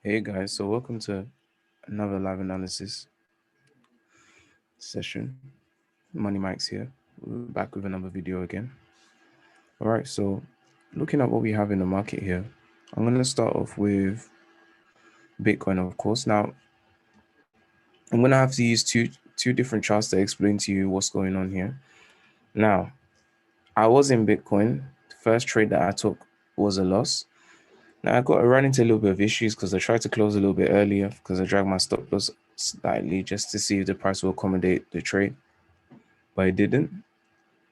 Hey guys, so welcome to another live analysis session. Money Mike's here. We're back with another video again. All right, so looking at what we have in the market here, I'm going to start off with Bitcoin, of course. Now, I'm going to have to use two different charts to explain to you what's going on here. Now, I was in Bitcoin. The first trade that I took was a loss. Now, I ran into a little bit of issues because I tried to close a little bit earlier because I dragged my stop loss slightly just to see if the price will accommodate the trade, but it didn't.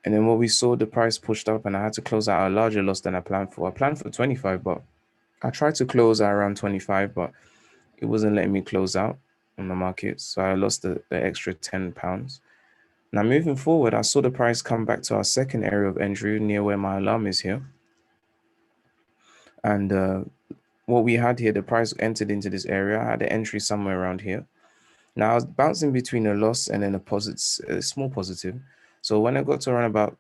And then what we saw, the price pushed up and I had to close out a larger loss than I planned for. I planned for 25, but I tried to close at around 25, but it wasn't letting me close out on the market. So I lost the extra £10. Now moving forward, I saw the price come back to our second area of entry near where my alarm is here. And what we had here, the price entered into this area. I had the entry somewhere around here. Now I was bouncing between a loss and then a small positive. So when I got to around about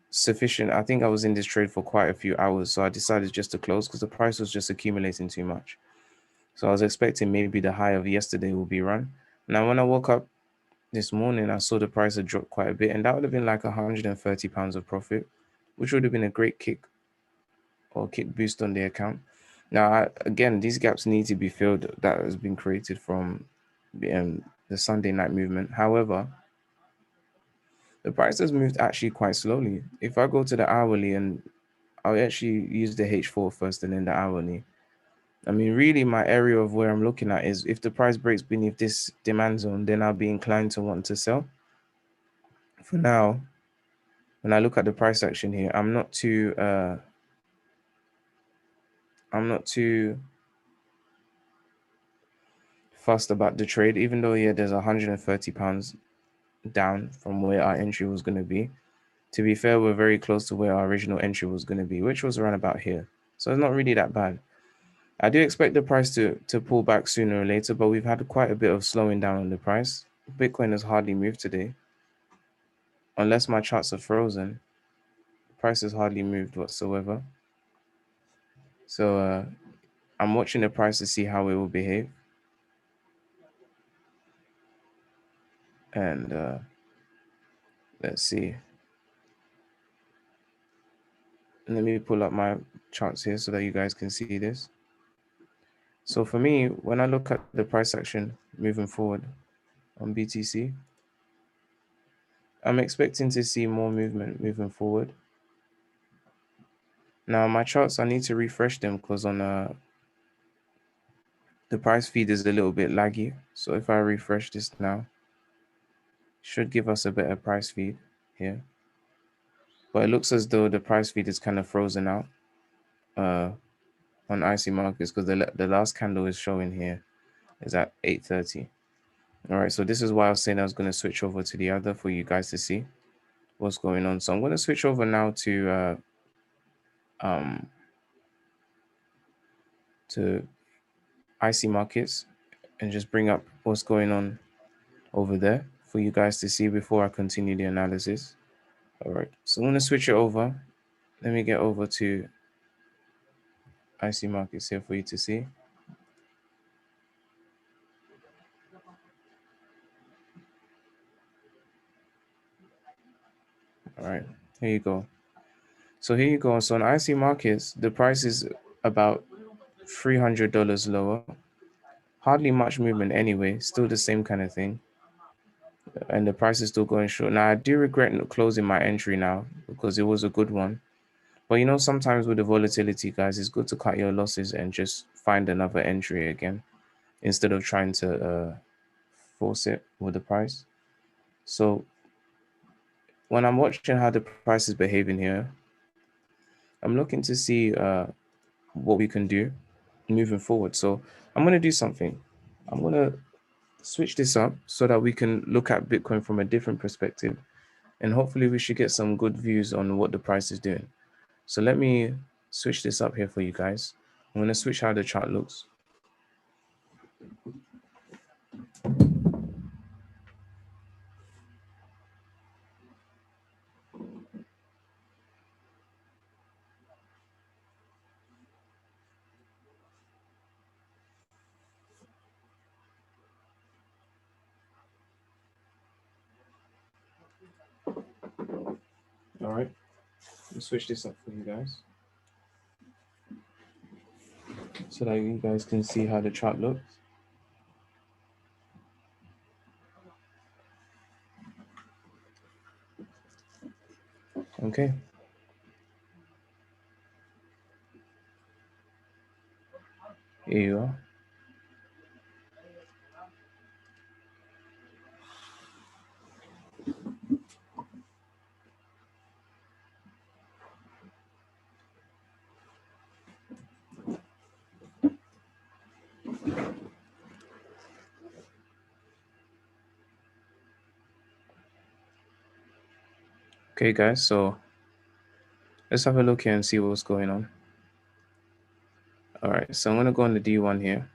sufficient, I think I was in this trade for quite a few hours, so I decided just to close because the price was just accumulating too much. So I was expecting maybe the high of yesterday will be run. Now when I woke up this morning, I saw the price had dropped quite a bit, and that would have been like £130 of profit, which would have been a great kick boost on the account. Now again, these gaps need to be filled that has been created from the Sunday night movement. However, the price has moved actually quite slowly. If I go to the hourly, and I'll actually use the H4 first and then the hourly. I mean, really, my area of where I'm looking at is if the price breaks beneath this demand zone, then I'll be inclined to want to sell. For now, when I look at the price action here, I'm not too fussed about the trade, even though there's £130 down from where our entry was going to be. To be fair, we're very close to where our original entry was going to be, which was around about here. So it's not really that bad. I do expect the price to pull back sooner or later, but we've had quite a bit of slowing down on the price. Bitcoin has hardly moved today. Unless my charts are frozen, the price has hardly moved whatsoever. So I'm watching the price to see how it will behave. And let's see. Let me pull up my charts here so that you guys can see this. So for me, when I look at the price action moving forward on BTC, I'm expecting to see more movement moving forward. Now my charts, I need to refresh them because on the price feed is a little bit laggy. So if I refresh this now, should give us a better price feed here. But it looks as though the price feed is kind of frozen out on IC markets because the last candle is showing here is at 8:30. All right, so this is why I was saying I was going to switch over to the other for you guys to see what's going on. So I'm going to switch over now to IC markets and just bring up what's going on over there for you guys to see before I continue the analysis. All right, so I'm going to switch it over. Let me get over to IC markets here for you to see. All right, here you go. So here you go. So on IC markets, the price is about $300 lower. Hardly much movement anyway, still the same kind of thing. And the price is still going short. Now, I do regret not closing my entry now because it was a good one. But you know, sometimes with the volatility, guys, it's good to cut your losses and just find another entry again instead of trying to force it with the price. So when I'm watching how the price is behaving here, I'm looking to see what we can do moving forward. So I'm going to do something. I'm going to switch this up so that we can look at Bitcoin from a different perspective. And hopefully we should get some good views on what the price is doing. So let me switch this up here for you guys. I'm going to switch how the chart looks. All right, let me switch this up for you guys so that you guys can see how the chart looks. Okay. Here you are. Okay, guys, so let's have a look here and see what's going on. All right, so I'm going to go on the D1 here.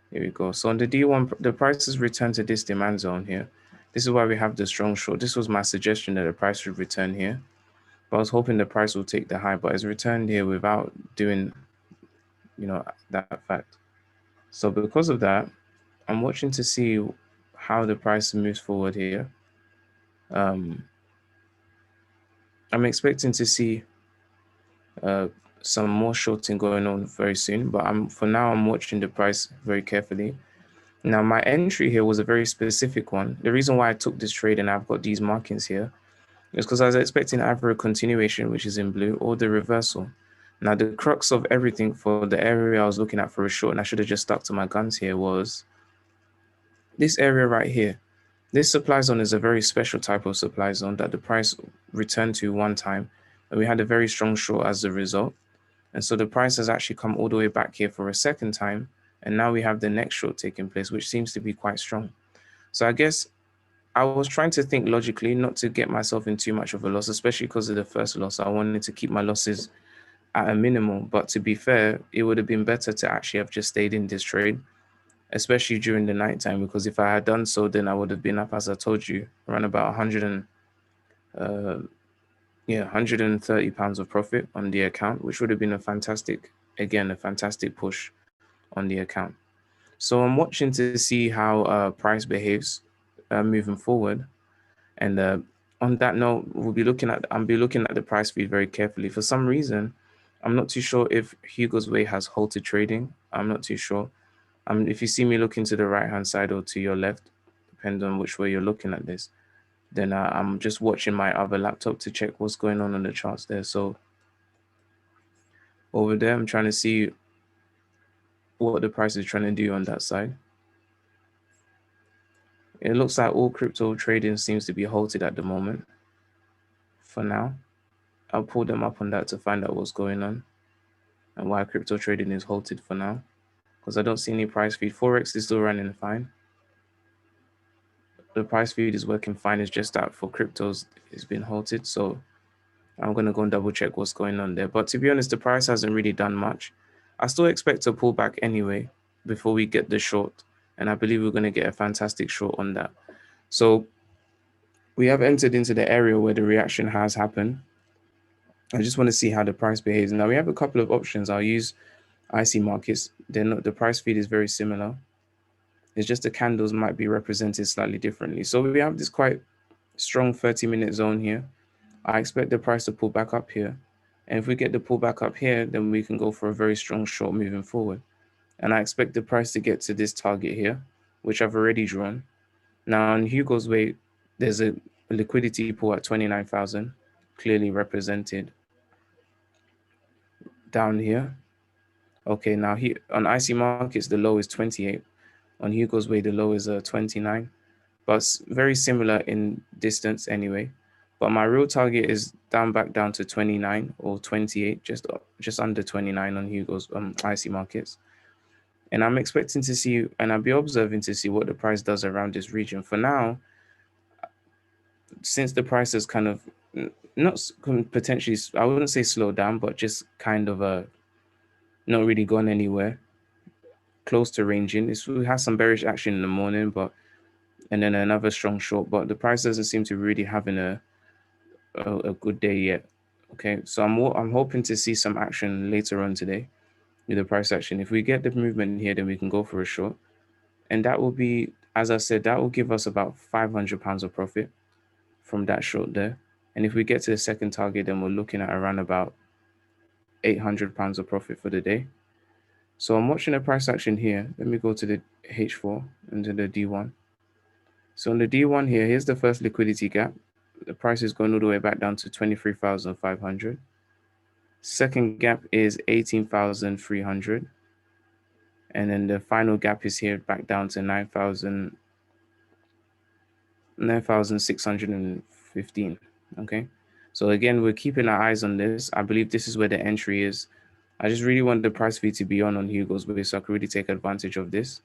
Here we go. So on the D1, the prices return to this demand zone here. This is why we have the strong short. This was my suggestion that the price would return here. But I was hoping the price will take the high, but it's returned here without doing, that fact. So because of that, I'm watching to see how the price moves forward here. I'm expecting to see some more shorting going on very soon, but for now I'm watching the price very carefully. Now my entry here was a very specific one. The reason why I took this trade and I've got these markings here is because I was expecting either a continuation, which is in blue, or the reversal. Now the crux of everything for the area I was looking at for a short, and I should have just stuck to my guns here, was this area right here. This supply zone is a very special type of supply zone that the price returned to one time, and we had a very strong short as a result. And so the price has actually come all the way back here for a second time, and now we have the next short taking place, which seems to be quite strong. So I guess I was trying to think logically, not to get myself in too much of a loss, especially because of the first loss. I wanted to keep my losses at a minimum. But to be fair, it would have been better to actually have just stayed in this trade, especially during the nighttime, because if I had done so, then I would have been up, as I told you, around about 130 pounds of profit on the account, which would have been a fantastic push on the account. So I'm watching to see how price behaves moving forward. And on that note, I'll be looking at the price feed very carefully. For some reason, I'm not too sure if Hugo's Way has halted trading. I'm not too sure. If you see me looking to the right-hand side or to your left, depending on which way you're looking at this, then I'm just watching my other laptop to check what's going on the charts there. So over there, I'm trying to see what the price is trying to do on that side. It looks like all crypto trading seems to be halted at the moment. For now, I'll pull them up on that to find out what's going on and why crypto trading is halted for now, because I don't see any price feed. Forex is still running fine. The price feed is working fine. It's just that for cryptos, it's been halted. So I'm going to go and double check what's going on there. But to be honest, the price hasn't really done much. I still expect a pullback anyway before we get the short. And I believe we're going to get a fantastic short on that. So we have entered into the area where the reaction has happened. I just want to see how the price behaves. Now we have a couple of options. I'll use IC markets. The price feed is very similar. It's just the candles might be represented slightly differently. So we have this quite strong 30-minute zone here. I expect the price to pull back up here. And if we get the pull back up here, then we can go for a very strong short moving forward. And I expect the price to get to this target here, which I've already drawn. Now on Hugo's Way, there's a liquidity pool at 29,000, clearly represented down here. Okay, now here on IC markets, the low is 28. On Hugo's Way, the low is 29, but very similar in distance anyway. But my real target is back down to 29 or 28, just under 29 on Hugo's IC markets. And I'm expecting to see, and I'll be observing to see what the price does around this region. For now, since the price has kind of not potentially, I wouldn't say slow down, but just kind of not really gone anywhere, close to ranging. We have some bearish action in the morning, and then another strong short, but the price doesn't seem to really having a good day yet. Okay, so I'm hoping to see some action later on today with the price action. If we get the movement here, then we can go for a short, and that will be, as I said, that will give us about 500 pounds of profit from that short there. And if we get to the second target, then we're looking at around about £800 of profit for the day. So I'm watching the price action here. Let me go to the H4 and to the D1. So on the D1 here, here's the first liquidity gap. The price is going all the way back down to 23,500. Second gap is 18,300. And then the final gap is here back down to 9,615. Okay. So again, we're keeping our eyes on this. I believe this is where the entry is. I just really want the price feed to be on Hugo's Way so I can really take advantage of this.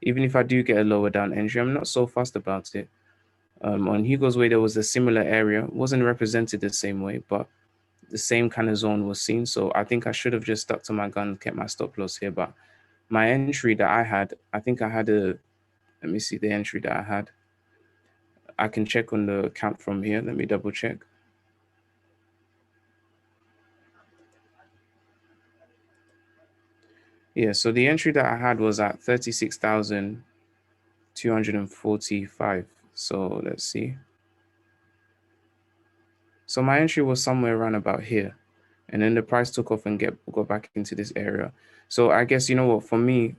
Even if I do get a lower down entry, I'm not so fussed about it. On Hugo's Way, there was a similar area. It wasn't represented the same way, but the same kind of zone was seen. So I think I should have just stuck to my gun, kept my stop loss here. But my entry that I had, I think I had let me see the entry that I had. I can check on the account from here. Let me double check. Yeah, so the entry that I had was at 36,245. So let's see. So my entry was somewhere around about here. And then the price took off and got back into this area. So I guess, you know what, for me,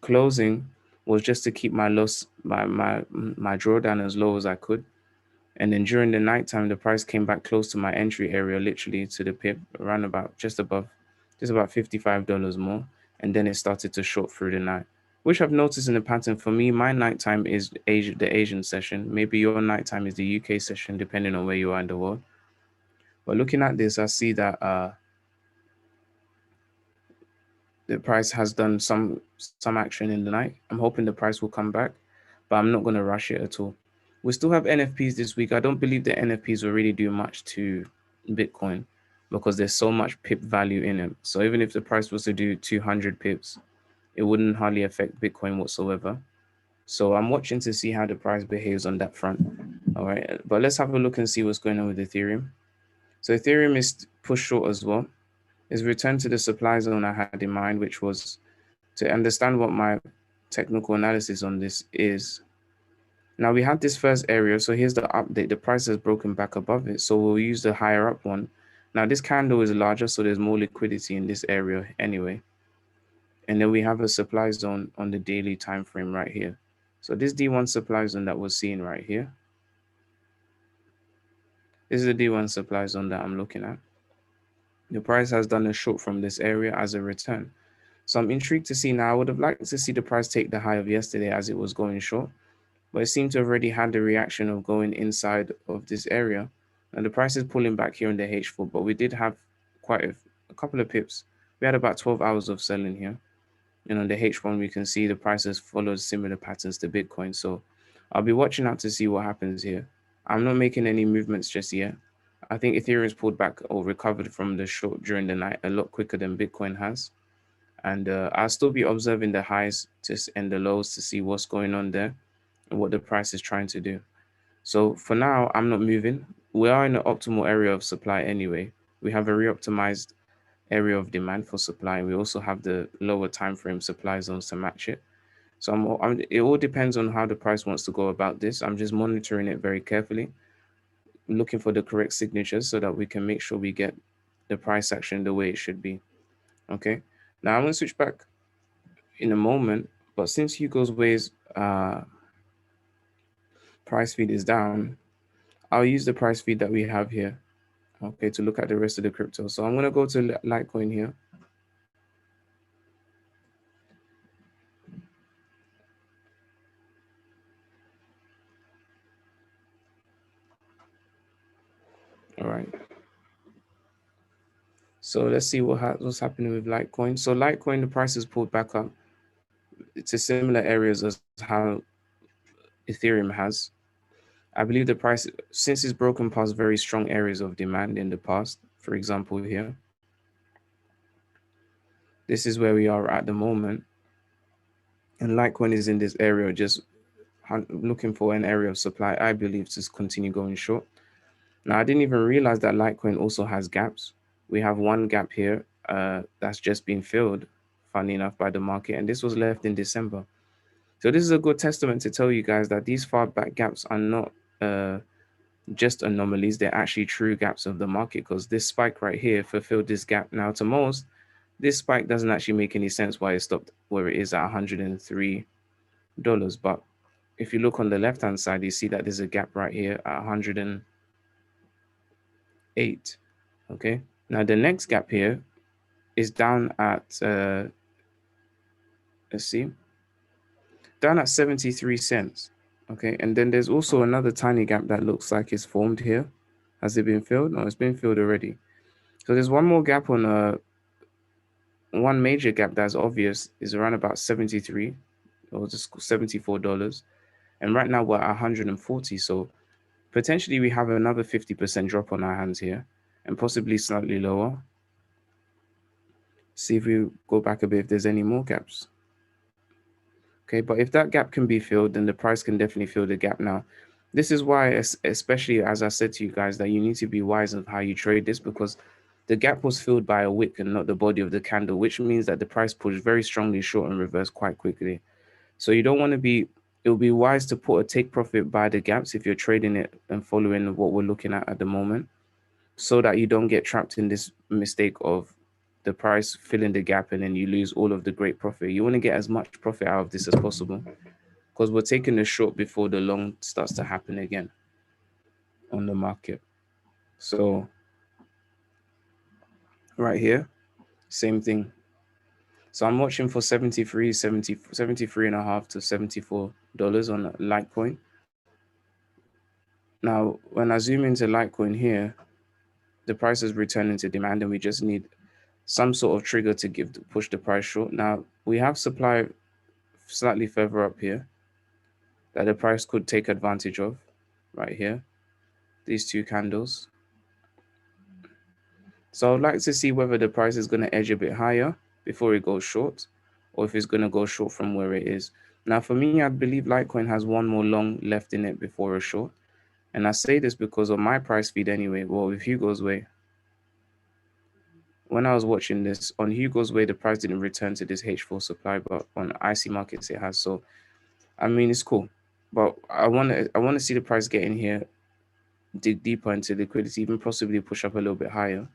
closing was just to keep my loss, my drawdown as low as I could. And then during the nighttime, the price came back close to my entry area, literally to the pip, around about just about $55 more. And then it started to short through the night, which I've noticed in the pattern. For me, my nighttime is the Asian session. Maybe your nighttime is the UK session, depending on where you are in the world. But looking at this, I see that the price has done some action in the night. I'm hoping the price will come back, but I'm not going to rush it at all. We still have NFPs this week. I don't believe the NFPs will really do much to Bitcoin because there's so much pip value in them. So even if the price was to do 200 pips, it wouldn't hardly affect Bitcoin whatsoever. So I'm watching to see how the price behaves on that front. All right, but let's have a look and see what's going on with Ethereum. So Ethereum is pushed short as well. It's returned to the supply zone I had in mind, which was to understand what my technical analysis on this is. Now we had this first area. So here's the update. The price has broken back above it. So we'll use the higher up one. Now this candle is larger, so there's more liquidity in this area anyway. And then we have a supply zone on the daily time frame right here. So this D1 supply zone that we're seeing right here. This is the D1 supply zone that I'm looking at. The price has done a short from this area as a return. So I'm intrigued to see now. I would have liked to see the price take the high of yesterday as it was going short, but it seemed to have already had the reaction of going inside of this area. And the price is pulling back here in the H4, but we did have quite a couple of pips. We had about 12 hours of selling here. And on the H1, we can see the prices followed similar patterns to Bitcoin. So I'll be watching out to see what happens here. I'm not making any movements just yet. I think Ethereum's pulled back or recovered from the short during the night a lot quicker than Bitcoin has. And I'll still be observing the highs and the lows to see what's going on there and what the price is trying to do. So for now, I'm not moving. We are in the optimal area of supply anyway. We have a re-optimized area of demand for supply. And we also have the lower time frame supply zones to match it. So it all depends on how the price wants to go about this. I'm just monitoring it very carefully, looking for the correct signatures so that we can make sure we get the price action the way it should be. Okay. Now I'm going to switch back in a moment, but since Hugo's Ways price feed is down, I'll use the price feed that we have here, okay, to look at the rest of the crypto. So I'm going to go to Litecoin here. All right. So let's see what's happening with Litecoin. So Litecoin, the price is pulled back up to similar areas as how Ethereum has. I believe the price, since it's broken past very strong areas of demand in the past, for example, here, this is where we are at the moment. And Litecoin is in this area, just looking for an area of supply, I believe, to continue going short. Now, I didn't even realize that Litecoin also has gaps. We have one gap here that's just been filled, funny enough, by the market. And this was left in December. So this is a good testament to tell you guys that these far back gaps are not just anomalies. They're actually true gaps of the market, because this spike right here fulfilled this gap. Now, to most, this spike doesn't actually make any sense why it stopped where it is at $103. But if you look on the left hand side, you see that there's a gap right here at 108. Okay, now the next gap here is down at let's see, down at 73 cents. Okay, and then there's also another tiny gap that looks like it's formed here. Has it been filled? No, it's been filled already. So there's one more gap on one major gap that's obvious is around about 73 or just $74. And right now we're at 140. So potentially we have another 50% drop on our hands here, and possibly slightly lower. See if we go back a bit if there's any more gaps. Okay, but if that gap can be filled, then the price can definitely fill the gap. Now, this is why, especially as I said to you guys, that you need to be wise of how you trade this, because the gap was filled by a wick and not the body of the candle, which means that the price pushed very strongly short and reversed quite quickly. So you don't want to be, it will be wise to put a take profit by the gaps if you're trading it and following what we're looking at the moment, so that you don't get trapped in this mistake of the price filling the gap and then you lose all of the great profit. You want to get as much profit out of this as possible, because we're taking the short before the long starts to happen again on the market. So right here, same thing. So I'm watching for 73 and a half to $74 on Litecoin. Now, when I zoom into Litecoin here, the price is returning to demand, and we just need some sort of trigger to push the price short. Now, we have supply slightly further up here that the price could take advantage of right here, these two candles. So I'd like to see whether the price is going to edge a bit higher before it goes short, or if it's going to go short from where it is. Now, for me, I believe Litecoin has one more long left in it before a short. And I say this because of my price feed anyway. Well, with Hugo's Way, when I was watching this, on Hugo's Way, the price didn't return to this H4 supply, but on IC markets it has. So, I mean, it's cool. But I want to see the price get in here, dig deeper into liquidity, even possibly push up a little bit higher,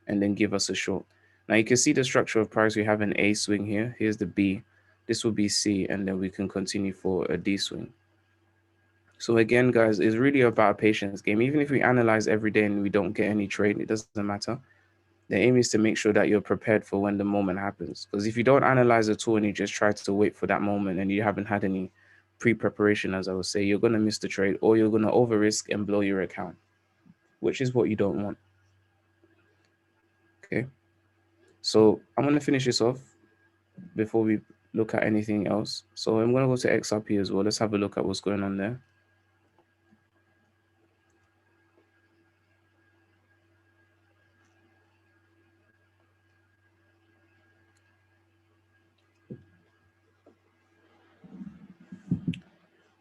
and then give us a short. Now you can see the structure of price. We have an A swing here. Here's the B. This will be C, and then we can continue for a D swing. So again, guys, it's really about a patience game. Even if we analyze every day and we don't get any trade, it doesn't matter. The aim is to make sure that you're prepared for when the moment happens. Because if you don't analyze at all and you just try to wait for that moment and you haven't had any pre-preparation, as I would say, you're going to miss the trade, or you're going to over risk and blow your account, which is what you don't want. Okay. So I'm going to finish this off before we look at anything else. So I'm going to go to XRP as well. Let's have a look at what's going on there.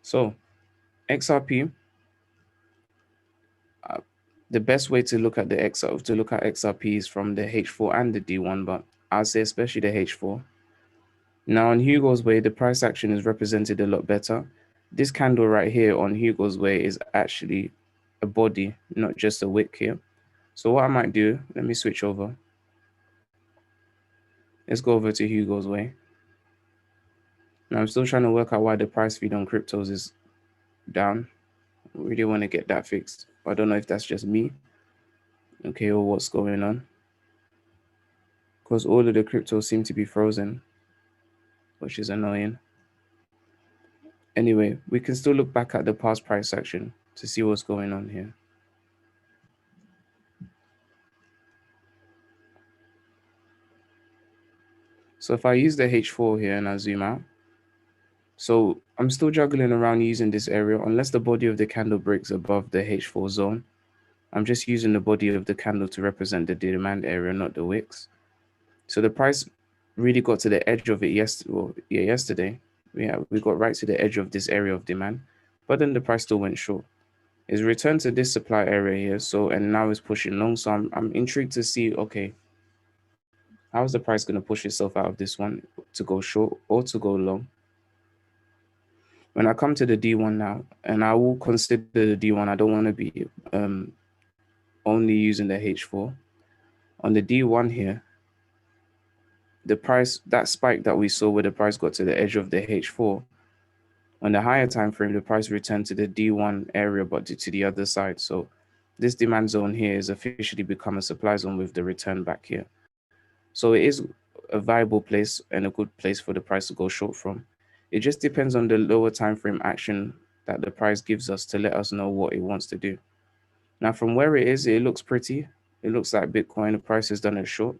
So XRP, the best way to look at XRP is from the H4 and the D1, but I'd say especially the H4. Now on Hugo's Way, the price action is represented a lot better. This candle right here on Hugo's Way is actually a body, not just a wick here. So what I might do, let me switch over. Let's go over to Hugo's Way. Now I'm still trying to work out why the price feed on cryptos is down. I really want to get that fixed. I don't know if that's just me, okay, or what's going on. Because all of the cryptos seem to be frozen, which is annoying. Anyway, we can still look back at the past price action to see what's going on here. So if I use the H4 here and I zoom out, so I'm still juggling around using this area unless the body of the candle breaks above the H4 zone. I'm just using the body of the candle to represent the demand area, not the wicks. So the price really got to the edge of it yesterday. We got right to the edge of this area of demand, but then the price still went short. It's returned to this supply area here, so, and now it's pushing long. So I'm intrigued to see, okay, how is the price going to push itself out of this one to go short or to go long? When I come to the D1 now, and I will consider the D1, I don't want to be only using the H4. On the D1 here, the price, that spike that we saw where the price got to the edge of the H4, on the higher time frame, the price returned to the D1 area, but to the other side. So this demand zone here is officially become a supply zone with the return back here. So it is a viable place and a good place for the price to go short from. It just depends on the lower time frame action that the price gives us to let us know what it wants to do. Now, from where it is, it looks pretty. It looks like Bitcoin, the price has done a short,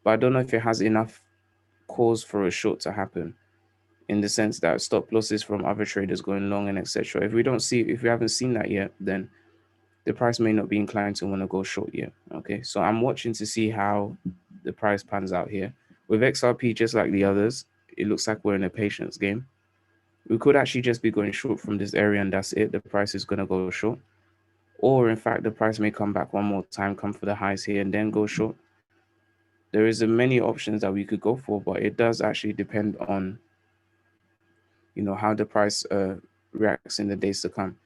but I don't know if it has enough cause for a short to happen in the sense that stop losses from other traders going long and etc. If we haven't seen that yet, then the price may not be inclined to want to go short yet. Okay, so I'm watching to see how the price pans out here. With XRP, just like the others, it looks like we're in a patience game. We could actually just be going short from this area and that's it. The price is going to go short. Or in fact, the price may come back one more time, come for the highs here and then go short. There is many options that we could go for, but it does actually depend on, how the price reacts in the days to come.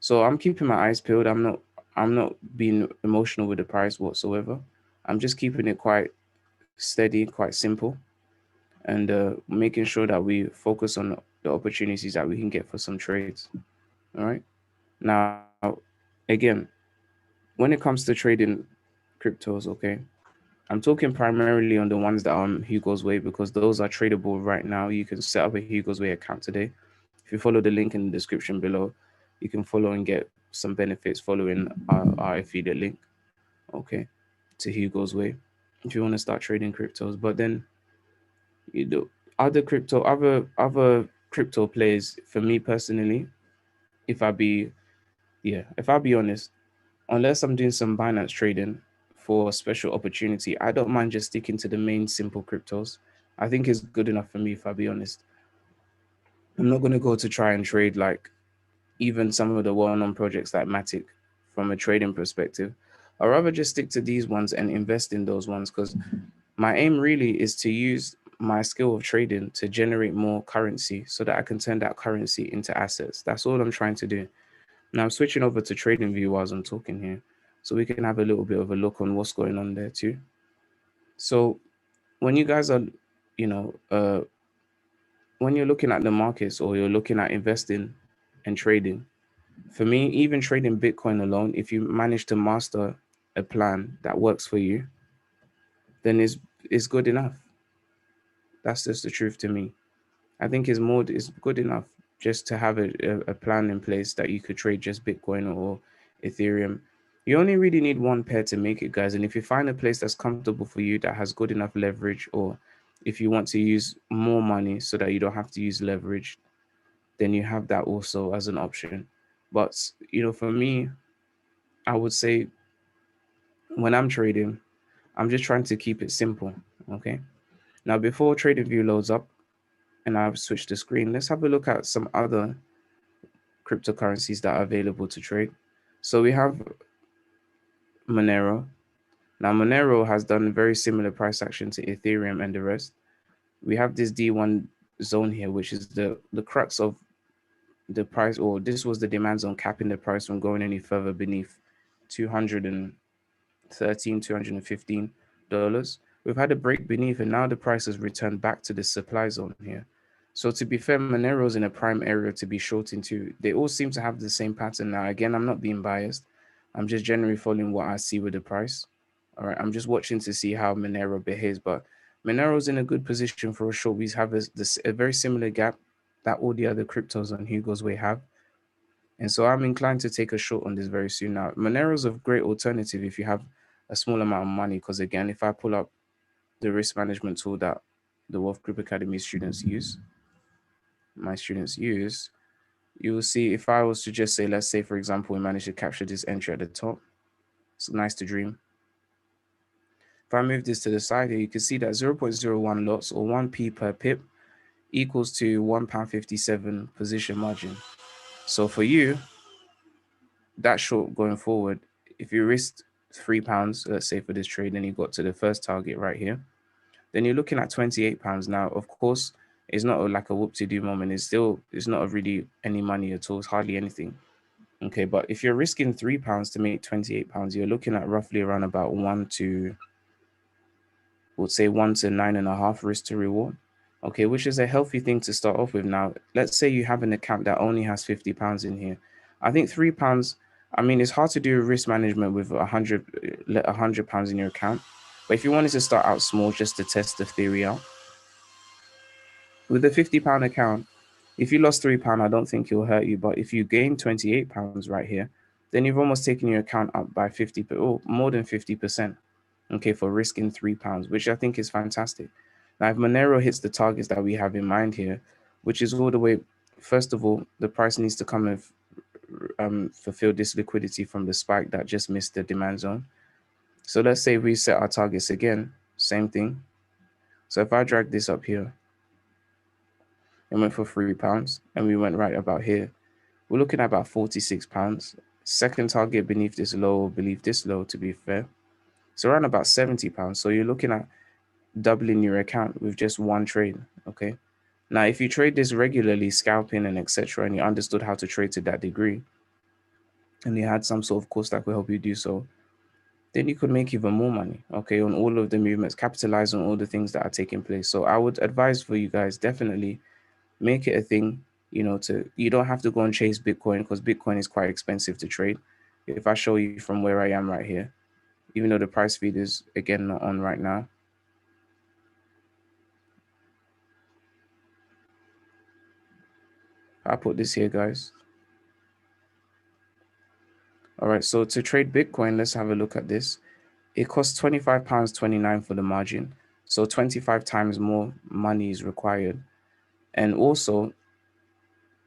So I'm keeping my eyes peeled. I'm not being emotional with the price whatsoever. I'm just keeping it quite steady, quite simple, and making sure that we focus on the opportunities that we can get for some trades. All right. Now, again, when it comes to trading cryptos, okay, I'm talking primarily on the ones that are on Hugo's Way because those are tradable right now. You can set up a Hugo's Way account today. If you follow the link in the description below, you can follow and get some benefits following our affiliate link, okay, to Hugo's Way if you want to start trading cryptos. But then you know other crypto plays for me personally, if I be if I be honest, unless I'm doing some Binance trading for a special opportunity, I don't mind just sticking to the main simple cryptos. I think it's good enough for me if I be honest. I'm not gonna go to try and trade like even some of the well-known projects like Matic from a trading perspective. I'd rather just stick to these ones and invest in those ones because my aim really is to use my skill of trading to generate more currency so that I can turn that currency into assets. That's all I'm trying to do. Now I'm switching over to TradingView while I'm talking here so we can have a little bit of a look on what's going on there too. So when you guys are, you know, uh, when you're looking at the markets or you're looking at investing and trading, for me, even trading Bitcoin alone, if you manage to master a plan that works for you, then it's good enough. That's just the truth to me. I think it's good enough just to have a plan in place that you could trade just Bitcoin or Ethereum. You only really need one pair to make it, guys. And if you find a place that's comfortable for you that has good enough leverage, or if you want to use more money so that you don't have to use leverage, then you have that also as an option. But for me, I would say when I'm trading, I'm just trying to keep it simple. Okay. Now, before TradingView loads up and I've switched the screen, let's have a look at some other cryptocurrencies that are available to trade. So we have Monero. Now, Monero has done very similar price action to Ethereum and the rest. We have this D1 zone here, which is the crux of the price, or this was the demand zone capping the price from going any further beneath 213, $215. We've had a break beneath, and now the price has returned back to the supply zone here. So to be fair, Monero's in a prime area to be short into. They all seem to have the same pattern now. Again, I'm not being biased. I'm just generally following what I see with the price. All right, I'm just watching to see how Monero behaves, but Monero's in a good position for a short. We have a very similar gap that all the other cryptos on Hugo's Way have. And so I'm inclined to take a short on this very soon. Now, Monero's a great alternative if you have a small amount of money, because again, if I pull up the risk management tool that the Wealth Group Academy students use, you will see if I was to just say, let's say, for example, we managed to capture this entry at the top. It's nice to dream. If I move this to the side here, you can see that 0.01 lots or 1p per pip equals to £1.57 position margin. So for you, that short going forward, if you risked £3, let's say for this trade, and you got to the first target right here, then you're looking at £28. Now, of course, It's not like a whoop-to-do moment. It's not really any money at all. It's hardly anything. Okay, but if you're risking £3 to make £28, you're looking at roughly around about would say 1 to 9.5 risk to reward. Okay, which is a healthy thing to start off with. Now, let's say you have an account that only has £50 in here. I think £3. I mean, it's hard to do risk management with £100 in your account. But if you wanted to start out small just to test the theory out, with a £50 account, if you lost £3, I don't think it'll hurt you. But if you gain £28 right here, then you've almost taken your account up by 50, or more than 50%. Okay, for risking £3, which I think is fantastic. Now, if Monero hits the targets that we have in mind here, which is all the way, first of all, the price needs to come and fulfill this liquidity from the spike that just missed the demand zone. So let's say we set our targets again, same thing. So if I drag this up here, and went for £3, and we went right about here, we're looking at about £46. Second target beneath this low, to be fair. So around about £70. So you're looking at doubling your account with just one trade. Okay. Now, if you trade this regularly, scalping and etc., and you understood how to trade to that degree, and you had some sort of course that could help you do so, then you could make even more money. Okay, on all of the movements, capitalize on all the things that are taking place. So I would advise for you guys, definitely make it a thing. You don't have to go and chase Bitcoin, because Bitcoin is quite expensive to trade. If I show you from where I am right here, even though the price feed is again not on right now, I'll put this here, guys. All right, so to trade Bitcoin, let's have a look at this. It costs £25.29 for the margin. So 25 times more money is required. And also,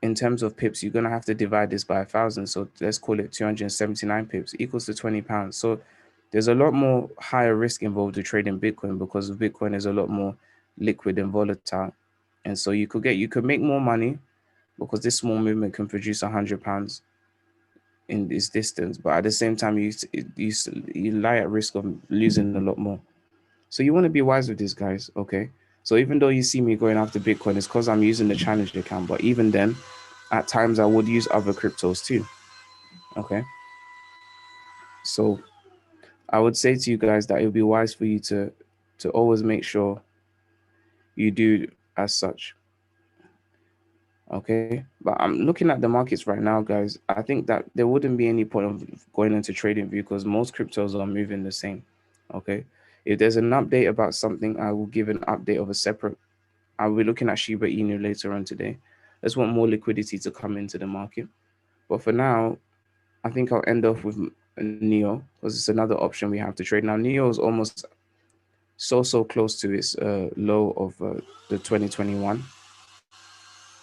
in terms of pips, you're going to have to divide this by 1,000. So let's call it 279 pips equals to £20. So there's a lot more higher risk involved with trading Bitcoin, because Bitcoin is a lot more liquid and volatile. And so you could make more money, because this small movement can produce £100 in this distance, but at the same time, you lie at risk of losing a lot more. So you want to be wise with this, guys. Okay. So even though you see me going after Bitcoin, it's because I'm using the challenge account. But even then, at times I would use other cryptos too. Okay. So I would say to you guys that it would be wise for you to always make sure you do as such. Okay. But I'm looking at the markets right now, guys. I think that there wouldn't be any point of going into trading view, because most cryptos are moving the same. Okay. If there's an update about something, I will give an update of a separate. I'll be looking at Shiba Inu later on today. Let's want more liquidity to come into the market. But for now, I think I'll end off with NEO, because it's another option we have to trade. Now, NEO is almost so close to its low of the 2021.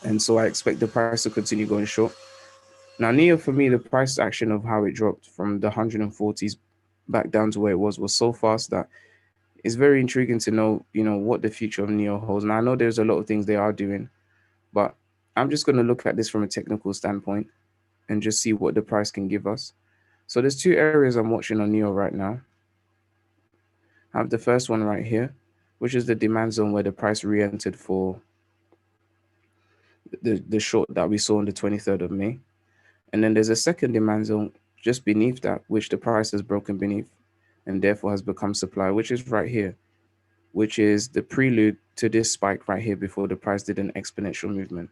And so I expect the price to continue going short. Now, NEO, for me, the price action of how it dropped from the 140s back down to where it was so fast that it's very intriguing to know, what the future of NEO holds. Now, I know there's a lot of things they are doing, but I'm just going to look at this from a technical standpoint and just see what the price can give us. So there's two areas I'm watching on NEO right now. I have the first one right here, which is the demand zone where the price re-entered for the short that we saw on the 23rd of May. And then there's a second demand zone just beneath that, which the price has broken beneath and therefore has become supply, which is right here, which is the prelude to this spike right here before the price did an exponential movement.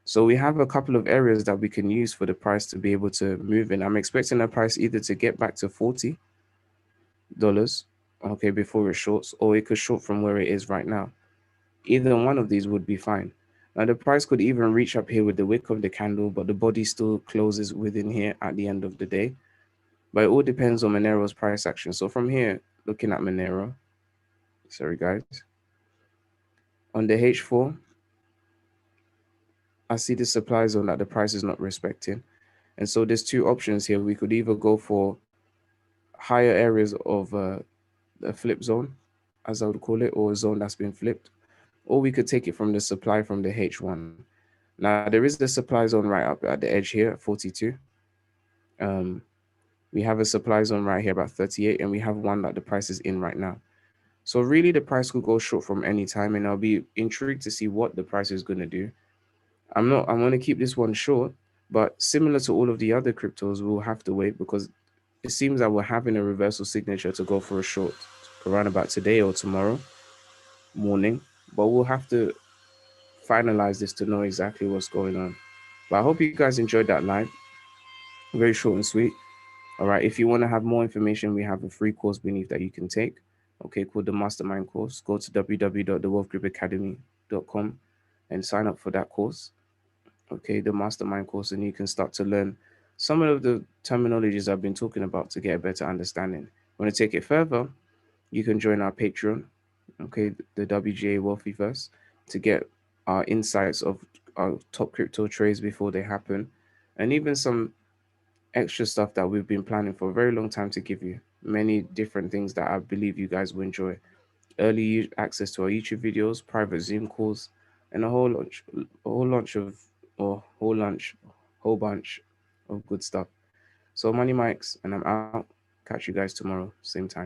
So we have a couple of areas that we can use for the price to be able to move in. I'm expecting the price either to get back to $40, okay, before it shorts, or it could short from where it is right now. Either one of these would be fine. Now the price could even reach up here with the wick of the candle, but the body still closes within here at the end of the day. But it all depends on Monero's price action. So from here, looking at Monero, sorry guys, on the H4, I see the supply zone that the price is not respecting. And so there's two options here. We could either go for higher areas of a flip zone, as I would call it, or a zone that's been flipped, or we could take it from the supply from the H1. Now there is the supply zone right up at the edge here at 42. We have a supply zone right here about 38, and we have one that the price is in right now. So really, the price could go short from any time, and I'll be intrigued to see what the price is going to do. I'm going to keep this one short, but similar to all of the other cryptos, we'll have to wait because it seems that we're having a reversal signature to go for a short around about today or tomorrow morning. But we'll have to finalize this to know exactly what's going on. But I hope you guys enjoyed that live. Very short and sweet. All right. If you want to have more information, we have a free course beneath that you can take. Okay, called the Mastermind course. Go to www.thewealthgroupacademy.com and sign up for that course. Okay, the Mastermind course, and you can start to learn some of the terminologies I've been talking about to get a better understanding. Want to take it further? You can join our Patreon, okay, the WGA Wealthyverse, to get our insights of our top crypto trades before they happen, and even some extra stuff that we've been planning for a very long time to give you. Many different things that I believe you guys will enjoy. Early access to our YouTube videos, private Zoom calls, and a whole bunch of good stuff. So, Money Mikes, and I'm out. Catch you guys tomorrow, same time.